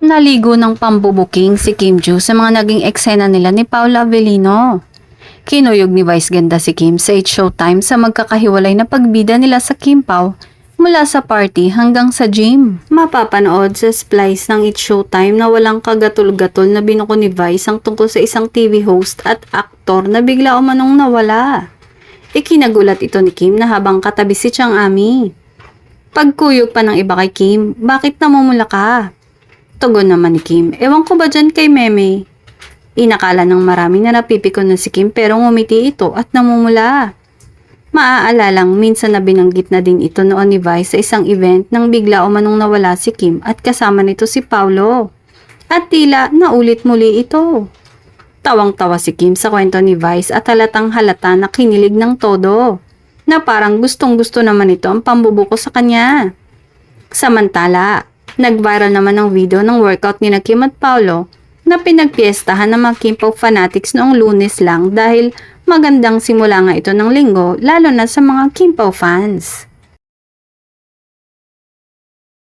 Naligo ng pambubuking si Kim Joo sa mga naging eksena nila ni Paula Avellino. Kinuyog ni Vice ganda si Kim sa It's Showtime sa magkakahiwalay na pagbida nila sa Kim Pao mula sa party hanggang sa gym. Mapapanood sa splice ng It's Showtime na walang kagatol-gatol na binuko ni Vice ang tungkol sa isang TV host at aktor na bigla umanong nawala. Ikinagulat ito ni Kim na habang katabi si Chang Ami. Pagkuyog pa ng iba kay Kim, bakit namumula ka? Tugon naman ni Kim, ewan ko ba dyan kay Meme? Inakala ng marami na napipikon na si Kim pero ngumiti ito at namumula. Maaalalang minsan na binanggit na din ito noon ni Vice sa isang event nang bigla umanong nawala si Kim at kasama nito si Paulo. At tila naulit muli ito. Tawang-tawa si Kim sa kwento ni Vice at halatang halata na kinilig ng todo. Na parang gustong-gusto naman ito ang pambubuko sa kanya. Samantala, nag-viral naman ang video ng workout ni Kim at Paulo na pinagpiestahan ng mga Kim Pao fanatics noong Lunes lang dahil magandang simula nga ito ng linggo lalo na sa mga Kim Pao fans.